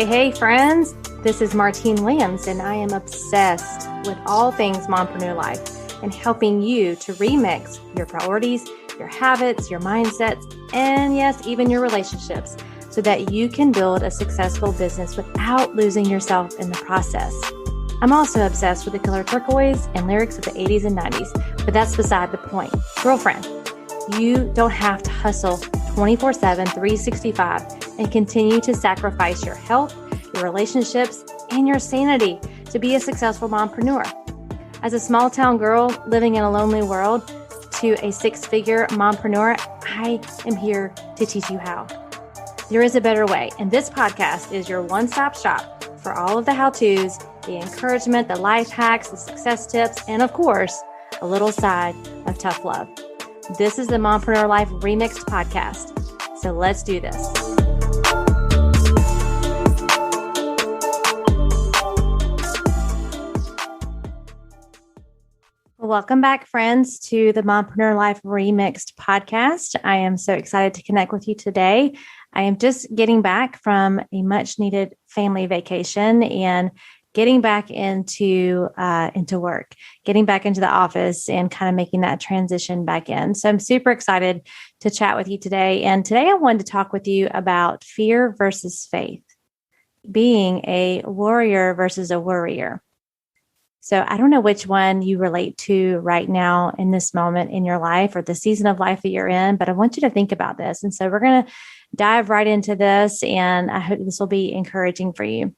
Hey, friends. This is Martine Williams, and I am obsessed with all things mompreneur life and helping you to remix your priorities, your habits, your mindsets, and yes, even your relationships so that you can build a successful business without losing yourself in the process. I'm also obsessed with the color turquoise and lyrics of the 80s and 90s, but that's beside the point. Girlfriend, you don't have to hustle 24/7, 365 and continue to sacrifice your health, your relationships, and your sanity to be a successful mompreneur. As a small town girl living in a lonely world to a six-figure mompreneur, I am here to teach you how. There is a better way, and this podcast is your one-stop shop for all of the how-tos, the encouragement, the life hacks, the success tips, and of course, a little side of tough love. This is the Mompreneur Life Remixed podcast. So let's do this. Welcome back, friends, to the Mompreneur Life Remixed podcast. I am so excited to connect with you today. I am just getting back from a much needed family vacation and getting back into work, getting back into the office and kind of making that transition back in. So I'm super excited to chat with you today. And today I wanted to talk with you about fear versus faith, being a warrior versus a worrier. So I don't know which one you relate to right now in this moment in your life or the season of life that you're in, but I want you to think about this. And so we're going to dive right into this, and I hope this will be encouraging for you.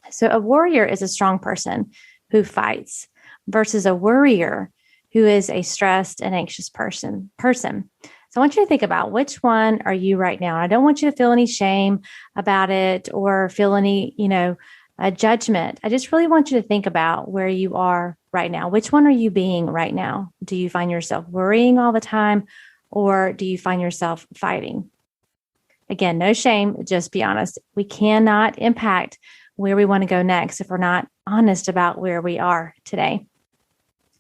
So a warrior is a strong person who fights versus a worrier who is a stressed and anxious person. So I want you to think about which one are you right now. And I don't want you to feel any shame about it or feel any, a judgment. I just really want you to think about where you are right now. Which one are you being right now? Do you find yourself worrying all the time, or do you find yourself fighting? Again, no shame, just be honest. We cannot impact where we want to go next if we're not honest about where we are today.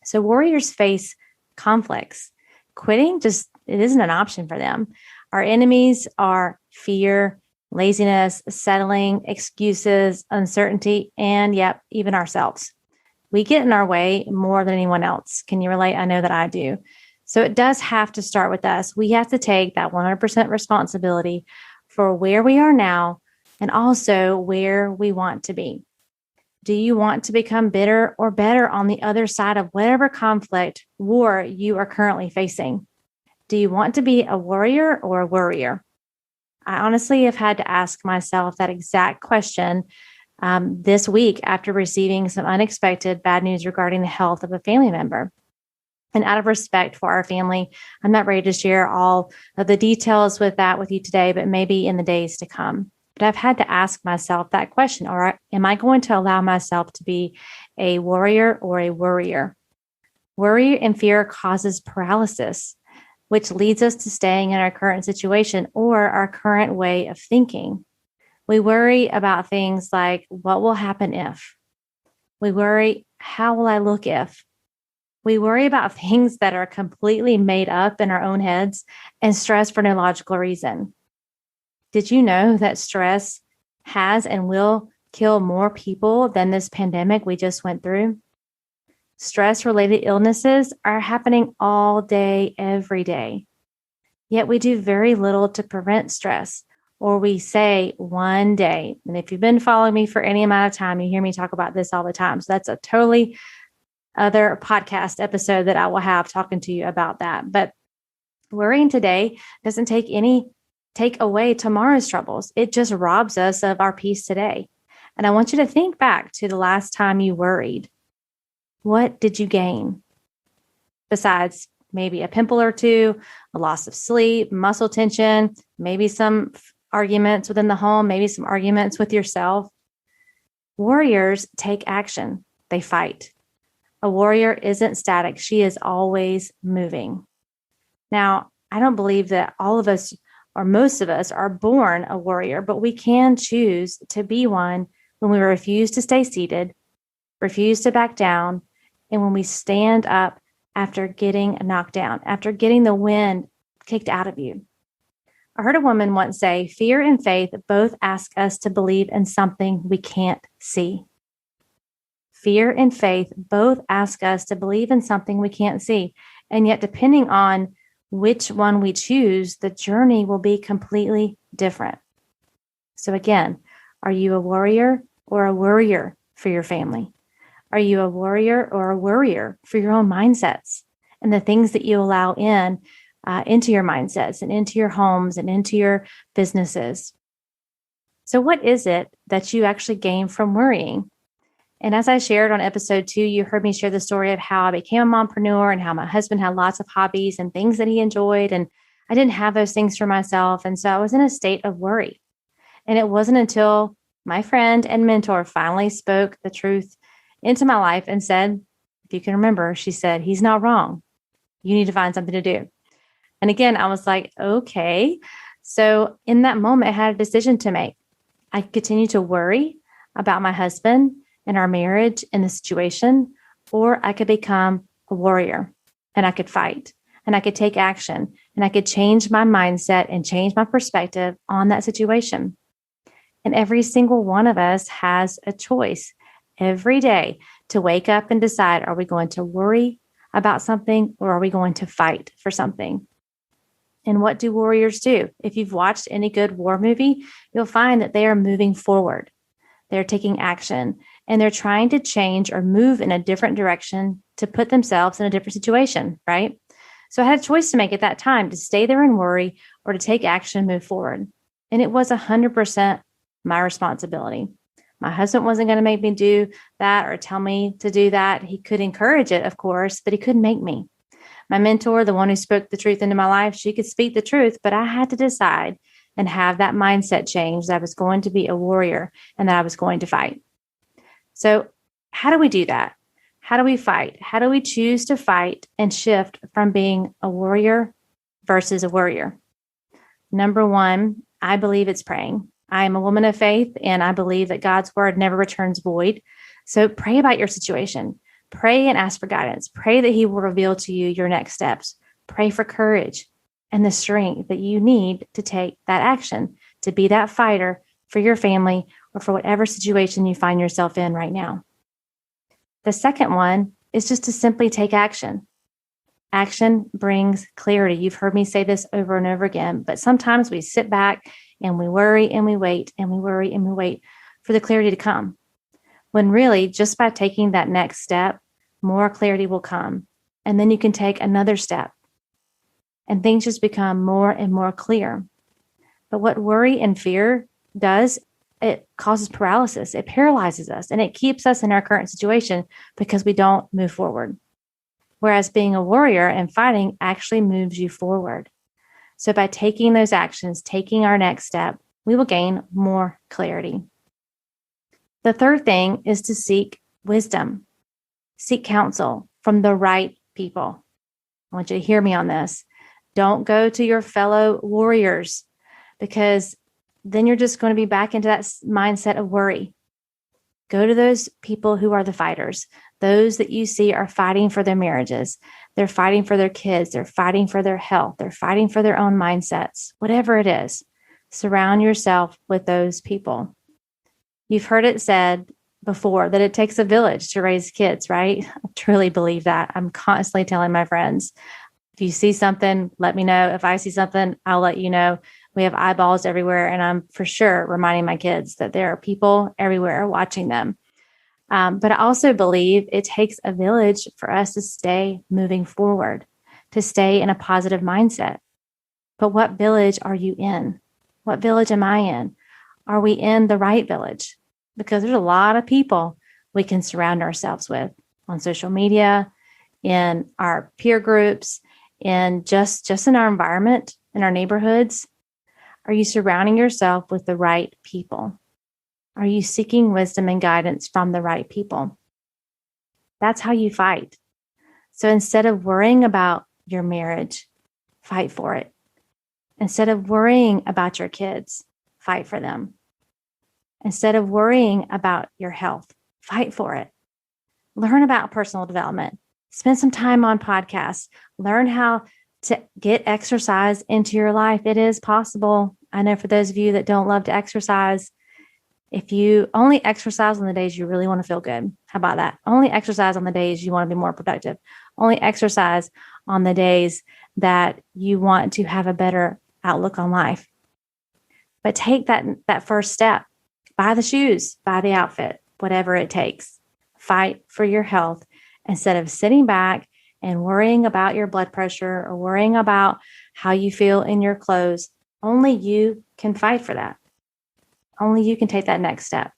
So warriors face conflicts. Quitting it isn't an option for them. Our enemies are fear, laziness, settling, excuses, uncertainty, and even ourselves. We get in our way more than anyone else. Can you relate? I know that I do. So it does have to start with us. We have to take that 100% responsibility for where we are now and also where we want to be. Do you want to become bitter or better on the other side of whatever conflict, war you are currently facing? Do you want to be a warrior or a worrier? I honestly have had to ask myself that exact question this week after receiving some unexpected bad news regarding the health of a family member. And out of respect for our family, I'm not ready to share all of the details with you today, but maybe in the days to come. But I've had to ask myself that question, or am I going to allow myself to be a warrior or a worrier? Worry and fear causes paralysis, which leads us to staying in our current situation or our current way of thinking. We worry about things like, what will happen if? We worry, how will I look if? We worry about things that are completely made up in our own heads and stress for no logical reason. Did you know that stress has and will kill more people than this pandemic we just went through? Stress-related illnesses are happening all day, every day. Yet we do very little to prevent stress, or we say one day. And if you've been following me for any amount of time, you hear me talk about this all the time. So that's a totally other podcast episode that I will have talking to you about that. But worrying today doesn't take away tomorrow's troubles. It just robs us of our peace today. And I want you to think back to the last time you worried. What did you gain? Besides maybe a pimple or two, a loss of sleep, muscle tension, maybe some arguments within the home, maybe some arguments with yourself. Warriors take action. They fight. A warrior isn't static. She is always moving. Now, I don't believe that all of us or most of us are born a warrior, but we can choose to be one when we refuse to stay seated, refuse to back down, and when we stand up after getting knocked down, after getting the wind kicked out of you. I heard a woman once say, fear and faith both ask us to believe in something we can't see. Fear and faith both ask us to believe in something we can't see. And yet, depending on which one we choose, the journey will be completely different. So again, are you a warrior or a worrier for your family? Are you a warrior or a worrier for your own mindsets and the things that you allow into your mindsets and into your homes and into your businesses? So what is it that you actually gain from worrying? And as I shared on episode 2, you heard me share the story of how I became a mompreneur and how my husband had lots of hobbies and things that he enjoyed. And I didn't have those things for myself. And so I was in a state of worry. And it wasn't until my friend and mentor finally spoke the truth into my life and said, if you can remember, she said, he's not wrong. You need to find something to do. And again, I was like, okay. So in that moment, I had a decision to make. I could continue to worry about my husband and our marriage and the situation, or I could become a warrior and I could fight and I could take action and I could change my mindset and change my perspective on that situation. And every single one of us has a choice every day to wake up and decide, are we going to worry about something or are we going to fight for something? And what do warriors do? If you've watched any good war movie, you'll find that they are moving forward. They're taking action and they're trying to change or move in a different direction to put themselves in a different situation, right? So I had a choice to make at that time to stay there and worry or to take action and move forward. And it was 100% my responsibility. My husband wasn't going to make me do that or tell me to do that. He could encourage it, of course, but he couldn't make me. My mentor, the one who spoke the truth into my life, she could speak the truth, but I had to decide and have that mindset change that I was going to be a warrior and that I was going to fight. So how do we do that? How do we fight? How do we choose to fight and shift from being a warrior versus a worrier? Number one, I believe it's praying. I am a woman of faith, and I believe that God's word never returns void. So pray about your situation. Pray and ask for guidance. Pray that he will reveal to you your next steps. Pray for courage and the strength that you need to take that action, to be that fighter for your family or for whatever situation you find yourself in right now. The second one is just to simply take action. Action brings clarity. You've heard me say this over and over again, but sometimes we sit back and we worry and we wait and we worry and we wait for the clarity to come. When really, just by taking that next step, more clarity will come. And then you can take another step and things just become more and more clear. But what worry and fear does, it causes paralysis. It paralyzes us and it keeps us in our current situation because we don't move forward. Whereas being a warrior and fighting actually moves you forward. So by taking those actions, taking our next step, we will gain more clarity. The third thing is to seek wisdom, seek counsel from the right people. I want you to hear me on this. Don't go to your fellow warriors because then you're just going to be back into that mindset of worry. Go to those people who are the fighters, those that you see are fighting for their marriages. They're fighting for their kids. They're fighting for their health. They're fighting for their own mindsets. Whatever it is, surround yourself with those people. You've heard it said before that it takes a village to raise kids, right? I truly believe that. I'm constantly telling my friends, if you see something, let me know. If I see something, I'll let you know. We have eyeballs everywhere. And I'm for sure reminding my kids that there are people everywhere watching them. But I also believe it takes a village for us to stay moving forward, to stay in a positive mindset. But what village are you in? What village am I in? Are we in the right village? Because there's a lot of people we can surround ourselves with on social media, in our peer groups, in just in our environment, in our neighborhoods. Are you surrounding yourself with the right people? Are you seeking wisdom and guidance from the right people? That's how you fight. So instead of worrying about your marriage, fight for it. Instead of worrying about your kids, fight for them. Instead of worrying about your health, fight for it. Learn about personal development. Spend some time on podcasts. Learn how to get exercise into your life. It is possible. I know for those of you that don't love to exercise, if you only exercise on the days you really want to feel good, how about that? Only exercise on the days you want to be more productive. Only exercise on the days that you want to have a better outlook on life. But take that first step. Buy the shoes, buy the outfit, whatever it takes. Fight for your health instead of sitting back and worrying about your blood pressure or worrying about how you feel in your clothes. Only you can fight for that. Only you can take that next step.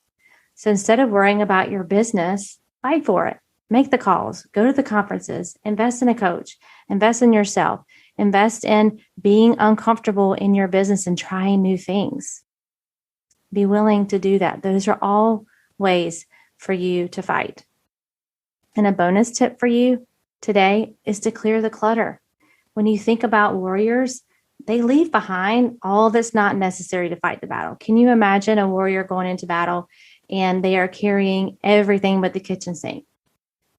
So instead of worrying about your business, fight for it. Make the calls, go to the conferences, invest in a coach, invest in yourself, invest in being uncomfortable in your business and trying new things. Be willing to do that. Those are all ways for you to fight. And a bonus tip for you today is to clear the clutter. When you think about warriors, they leave behind all that's not necessary to fight the battle. Can you imagine a warrior going into battle and they are carrying everything but the kitchen sink?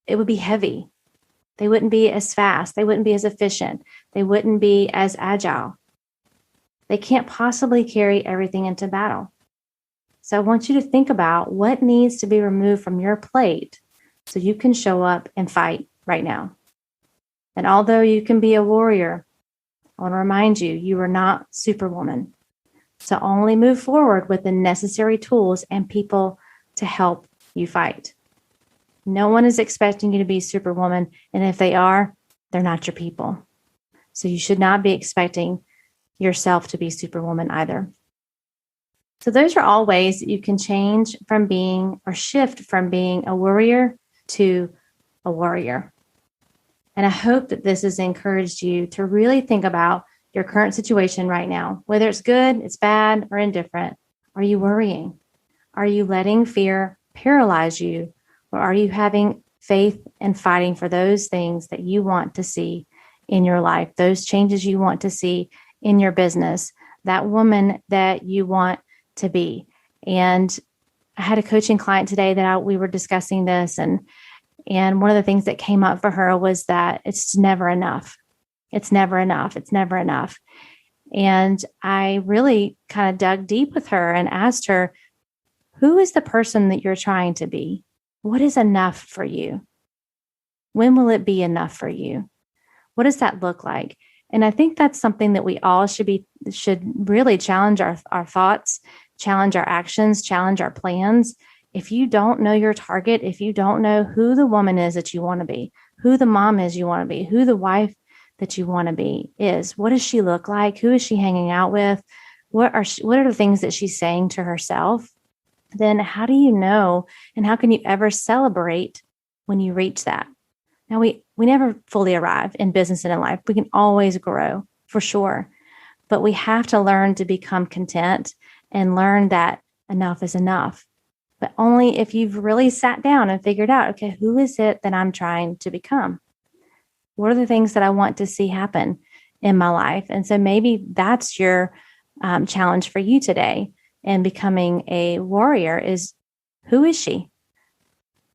It would be heavy. They wouldn't be as fast. They wouldn't be as efficient. They wouldn't be as agile. They can't possibly carry everything into battle. So I want you to think about what needs to be removed from your plate so you can show up and fight right now. And although you can be a warrior, I want to remind you, you are not Superwoman. So only move forward with the necessary tools and people to help you fight. No one is expecting you to be Superwoman. And if they are, they're not your people. So you should not be expecting yourself to be Superwoman either. So those are all ways that you can change from being or shift from being a worrier to a warrior. And I hope that this has encouraged you to really think about your current situation right now, whether it's good, it's bad, or indifferent. Are you worrying? Are you letting fear paralyze you? Or are you having faith and fighting for those things that you want to see in your life, those changes you want to see in your business, that woman that you want to be? And I had a coaching client today that we were discussing this, and one of the things that came up for her was that it's never enough. It's never enough. It's never enough. And I really kind of dug deep with her and asked her, who is the person that you're trying to be? What is enough for you? When will it be enough for you? What does that look like? And I think that's something that we all should really challenge our thoughts, challenge our actions, challenge our plans. If you don't know your target, if you don't know who the woman is that you want to be, who the mom is you want to be, who the wife that you want to be is, what does she look like? Who is she hanging out with? What are the things that she's saying to herself? Then how do you know, and how can you ever celebrate when you reach that? Now, we never fully arrive in business and in life. We can always grow, for sure. But we have to learn to become content and learn that enough is enough. But only if you've really sat down and figured out, okay, who is it that I'm trying to become? What are the things that I want to see happen in my life? And so maybe that's your challenge for you today in becoming a warrior is, who is she?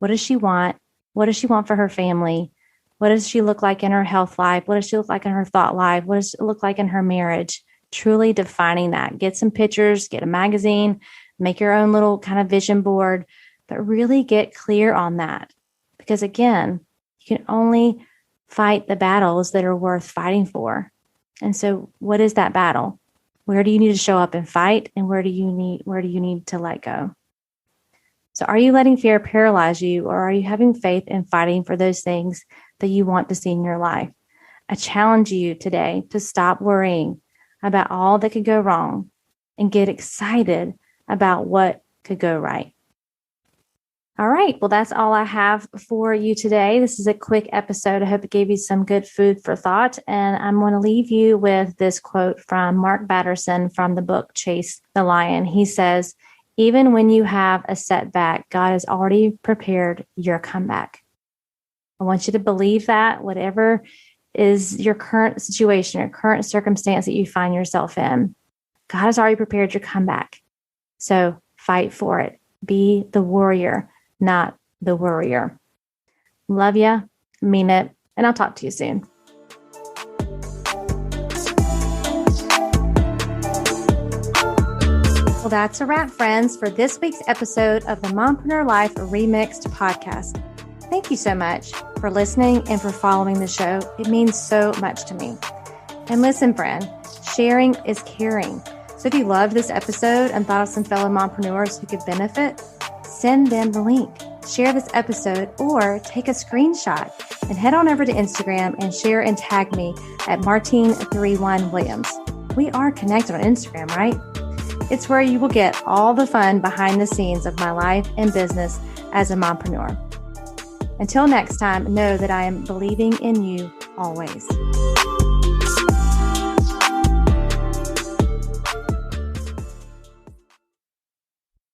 What does she want? What does she want for her family? What does she look like in her health life? What does she look like in her thought life? What does it look like in her marriage? Truly defining that. Get some pictures, get a magazine, make your own little kind of vision board, but really get clear on that. Because again, you can only fight the battles that are worth fighting for. And so what is that battle? Where do you need to show up and fight? And where do you need to let go? So are you letting fear paralyze you, or are you having faith and fighting for those things that you want to see in your life? I challenge you today to stop worrying about all that could go wrong and get excited about what could go right. All right. Well, that's all I have for you today. This is a quick episode. I hope it gave you some good food for thought. And I'm going to leave you with this quote from Mark Batterson from the book Chase the Lion. He says, even when you have a setback, God has already prepared your comeback. I want you to believe that whatever is your current situation or current circumstance that you find yourself in, God has already prepared your comeback. So fight for it. Be the warrior, not the worrier. Love ya, mean it, and I'll talk to you soon. Well, that's a wrap, friends, for this week's episode of the Mompreneur Life Remixed podcast. Thank you so much for listening and for following the show. It means so much to me. And listen, friend, sharing is caring. So if you loved this episode and thought of some fellow mompreneurs who could benefit, send them the link. Share this episode or take a screenshot and head on over to Instagram and share and tag me at Martine31Williams. We are connected on Instagram, right? It's where you will get all the fun behind the scenes of my life and business as a mompreneur. Until next time, know that I am believing in you always.